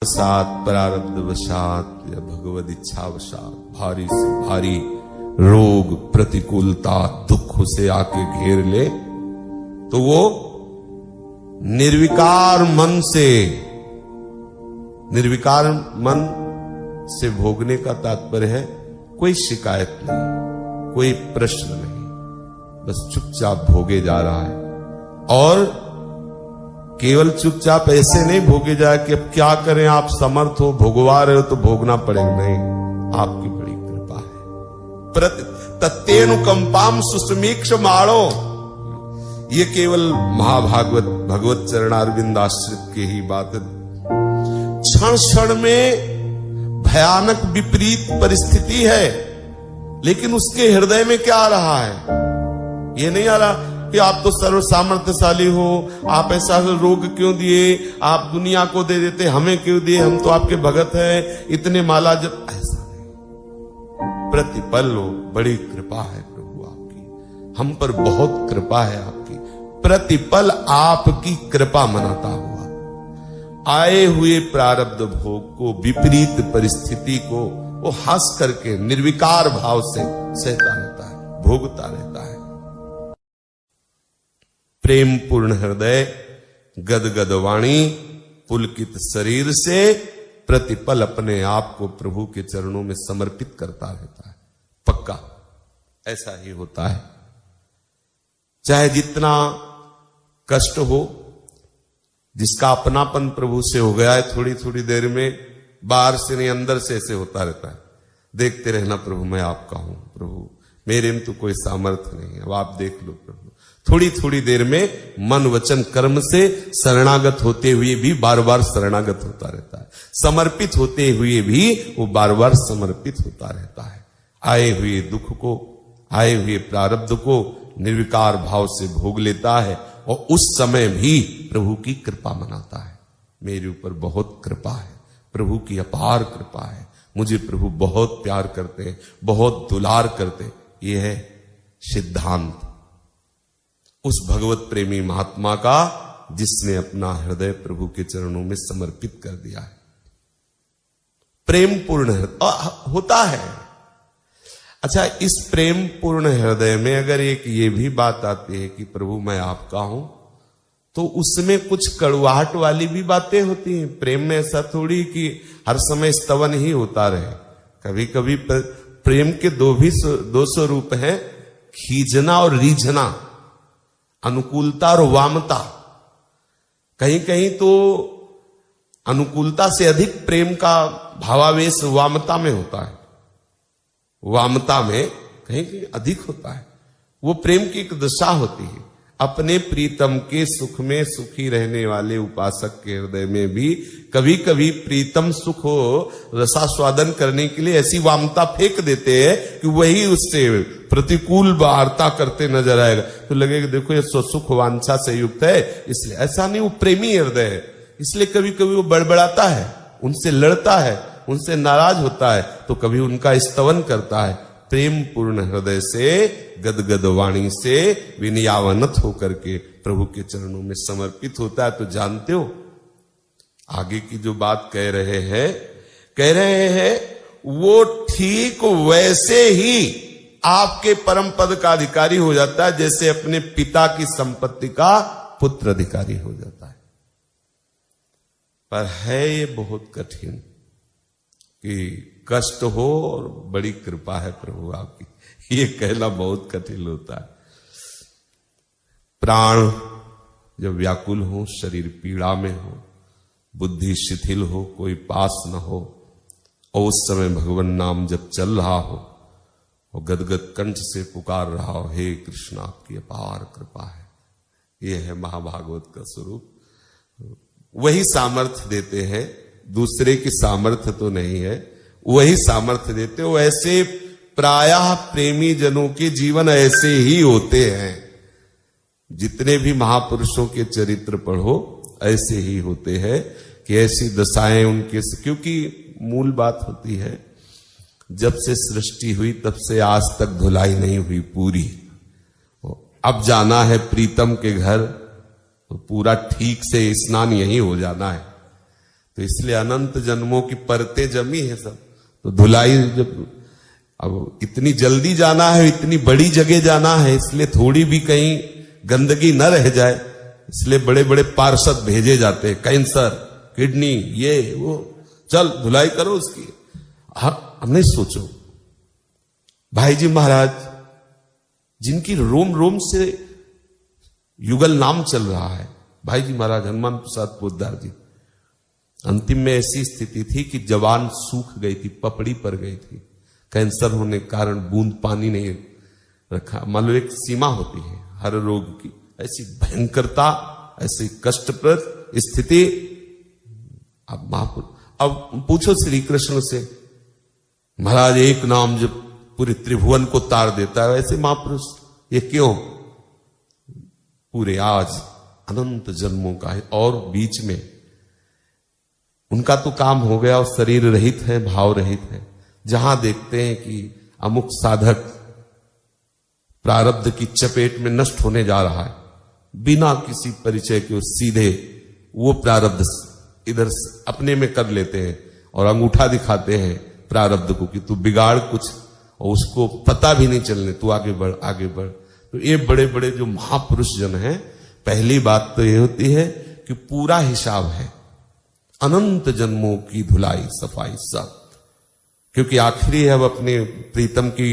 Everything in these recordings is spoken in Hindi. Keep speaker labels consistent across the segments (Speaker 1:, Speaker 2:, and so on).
Speaker 1: वशात प्रारब्ध वशात या भगवद इच्छा वशात भारी से भारी रोग प्रतिकूलता दुख उसे आके घेर ले तो वो निर्विकार मन से भोगने का तात्पर्य है कोई शिकायत नहीं, कोई प्रश्न नहीं, बस चुपचाप भोगे जा रहा है। और केवल चुपचाप ऐसे नहीं भोगे जाए कि अब क्या करें, आप समर्थ हो, भोगवा रहे हो तो भोगना पड़ेगा, नहीं, आपकी बड़ी कृपा है। तत्तेनुकंपाम सुसमीक्ष माणो, ये केवल महाभागवत भगवत चरणारविंद आश्रित की ही बात है। क्षण क्षण में भयानक विपरीत परिस्थिति है, लेकिन उसके हृदय में क्या आ रहा है? ये नहीं आ रहा कि आप तो सर्व सामर्थ्यशाली हो, आप ऐसा रोग क्यों दिए, आप दुनिया को दे देते, हमें क्यों दिए, हम तो आपके भगत हैं, इतने माला जब, ऐसा नहीं। प्रतिपल हो, बड़ी कृपा है प्रभु आपकी, हम पर बहुत कृपा है आपकी। प्रतिपल आपकी कृपा मनाता हुआ आए हुए प्रारब्ध भोग को, विपरीत परिस्थिति को वो हंस करके निर्विकार भाव से सहता रहता है, भोगता रहता है। प्रेम पूर्ण हृदय, गदगद वाणी, पुलकित शरीर से प्रतिपल अपने आप को प्रभु के चरणों में समर्पित करता रहता है। पक्का ऐसा ही होता है, चाहे जितना कष्ट हो। जिसका अपनापन प्रभु से हो गया है, थोड़ी थोड़ी देर में, बाहर से नहीं अंदर से ऐसे होता रहता है, देखते रहना प्रभु मैं आपका हूं, प्रभु मेरे में तो कोई सामर्थ्य नहीं है, अब आप देख लो प्रभु। थोड़ी थोड़ी देर में मन वचन कर्म से शरणागत होते हुए भी बार बार शरणागत होता रहता है, समर्पित होते हुए भी वो बार बार समर्पित होता रहता है। आए हुए दुख को, आए हुए प्रारब्ध को निर्विकार भाव से भोग लेता है और उस समय भी प्रभु की कृपा मनाता है। मेरे ऊपर बहुत कृपा है, प्रभु की अपार कृपा है, मुझे प्रभु बहुत प्यार करते हैं, बहुत दुलार करते हैं। यह है सिद्धांत उस भगवत प्रेमी महात्मा का जिसने अपना हृदय प्रभु के चरणों में समर्पित कर दिया है। प्रेम पूर्ण होता है। अच्छा, इस प्रेम पूर्ण हृदय में अगर एक ये भी बात आती है कि प्रभु मैं आपका हूं, तो उसमें कुछ कड़वाहट वाली भी बातें होती हैं। प्रेम में ऐसा थोड़ी कि हर समय स्तवन ही होता रहे, कभी कभी प्रेम के दो स्वरूप हैं, खींचना और रीझना, अनुकूलता और वामता। कहीं कहीं तो अनुकूलता से अधिक प्रेम का भावावेश वामता में होता है, वामता में कहीं कहीं अधिक होता है। वो प्रेम की एक दशा होती है। अपने प्रीतम के सुख में सुखी रहने वाले उपासक के हृदय में भी कभी कभी प्रीतम सुख हो रसास्वादन करने के लिए ऐसी वामता फेंक देते हैं कि वही उससे प्रतिकूल वार्ता करते नजर आएगा, तो लगेगा देखो ये स्वसुख वांछा से युक्त है। इसलिए ऐसा नहीं, वो प्रेमी हृदय है, इसलिए कभी कभी वो बड़बड़ाता है, उनसे लड़ता है, उनसे नाराज होता है, तो कभी उनका स्तवन करता है। प्रेम पूर्ण हृदय से, गदगद वाणी से विनयावनत होकर के प्रभु के चरणों में समर्पित होता है। तो जानते हो आगे की जो बात कह रहे हैं वो ठीक वैसे ही आपके परम पद का अधिकारी हो जाता है जैसे अपने पिता की संपत्ति का पुत्र अधिकारी हो जाता है। पर है ये बहुत कठिन कि कष्ट हो और बड़ी कृपा है प्रभु आपकी, ये कहना बहुत कठिन होता है। प्राण जब व्याकुल हो, शरीर पीड़ा में हो, बुद्धि शिथिल हो, कोई पास न हो, और उस समय भगवान नाम जब चल रहा हो और गदगद कंठ से पुकार रहा हो, हे कृष्ण आपकी अपार कृपा है। यह है महाभागवत का स्वरूप। वही सामर्थ्य देते हैं, दूसरे की सामर्थ्य तो नहीं है, वही सामर्थ्य देते हो। ऐसे प्रायः प्रेमी जनों के जीवन ऐसे ही होते हैं। जितने भी महापुरुषों के चरित्र पढ़ो ऐसे ही होते हैं कि ऐसी दशाएं उनके, क्योंकि मूल बात होती है जब से सृष्टि हुई तब से आज तक धुलाई नहीं हुई पूरी। अब जाना है प्रीतम के घर तो पूरा ठीक से स्नान यही हो जाना है। तो इसलिए अनंत जन्मों की परतें जमी है सब। तो धुलाई जब अब इतनी जल्दी जाना है, इतनी बड़ी जगह जाना है, इसलिए थोड़ी भी कहीं गंदगी न रह जाए, इसलिए बड़े बड़े पार्षद भेजे जाते हैं, कैंसर, किडनी, ये वो, चल धुलाई करो उसकी। हमने सोचो भाई जी महाराज जिनकी रोम रोम से युगल नाम चल रहा है, भाई जी महाराज हनुमान प्रसाद पोद्दार जी, अंतिम में ऐसी स्थिति थी कि जवान सूख गई थी, पपड़ी पर गई थी, कैंसर होने के कारण बूंद पानी नहीं रखा। मान लो एक सीमा होती है हर रोग की, ऐसी भयंकरता, ऐसी कष्टप्रद स्थिति। अब महापुरुष, अब पूछो श्री कृष्ण से, महाराज एक नाम जब पूरे त्रिभुवन को तार देता है, ऐसे महापुरुष ये क्यों? पूरे आज अनंत जन्मों का है, और बीच में उनका तो काम हो गया और शरीर रहित है, भाव रहित है। जहां देखते हैं कि अमुक साधक प्रारब्ध की चपेट में नष्ट होने जा रहा है, बिना किसी परिचय के सीधे वो प्रारब्ध इधर अपने में कर लेते हैं और अंगूठा दिखाते हैं प्रारब्ध को कि तू बिगाड़ कुछ, और उसको पता भी नहीं चलने, तू आगे बढ़ आगे बढ़। तो ये बड़े बड़े जो महापुरुष जन हैं, पहली बात तो ये होती है कि पूरा हिसाब है, अनंत जन्मों की धुलाई सफाई सब, क्योंकि आखिरी अब अपने प्रीतम की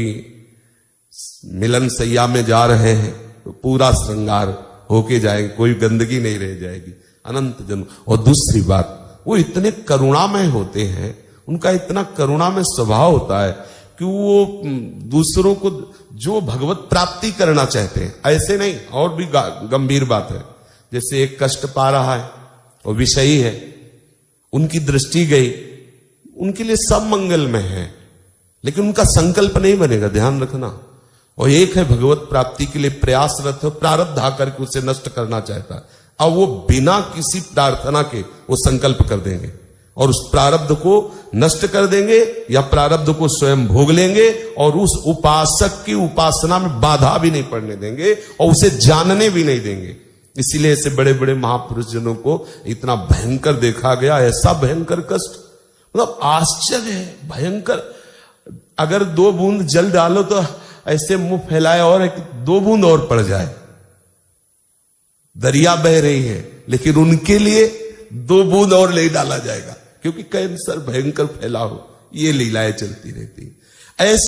Speaker 1: मिलन सैया में जा रहे हैं, तो पूरा श्रृंगार होके जाएंगे, कोई गंदगी नहीं रह जाएगी, अनंत जन्म। और दूसरी बात, वो इतने करुणामय होते हैं, उनका इतना करुणामय स्वभाव होता है कि वो दूसरों को जो भगवत प्राप्ति करना चाहते हैं, ऐसे नहीं, और भी गंभीर बात है, जैसे एक कष्ट पा रहा है और विषयी है, उनकी दृष्टि गई, उनके लिए सब मंगलमय है, लेकिन उनका संकल्प नहीं बनेगा, ध्यान रखना। और एक है भगवत प्राप्ति के लिए प्रयासरत है, प्रारब्ध आकर के उसे नष्ट करना चाहता है, अब वो बिना किसी प्रार्थना के वो संकल्प कर देंगे और उस प्रारब्ध को नष्ट कर देंगे, या प्रारब्ध को स्वयं भोग लेंगे और उस उपासक की उपासना में बाधा भी नहीं पड़ने देंगे और उसे जानने भी नहीं देंगे। इसीलिए ऐसे बड़े बड़े महापुरुष जनों को इतना भयंकर देखा गया, ऐसा भयंकर कष्ट, मतलब आश्चर्य है, भयंकर। अगर 2 बूंद जल डालो तो ऐसे मुंह फैलाए और 2 बूंद और पड़ जाए, दरिया बह रही है, लेकिन उनके लिए 2 बूंद और ले डाला जाएगा, क्योंकि कैंसर भयंकर फैला हो, ये लीलाएं चलती रहती है। ऐसे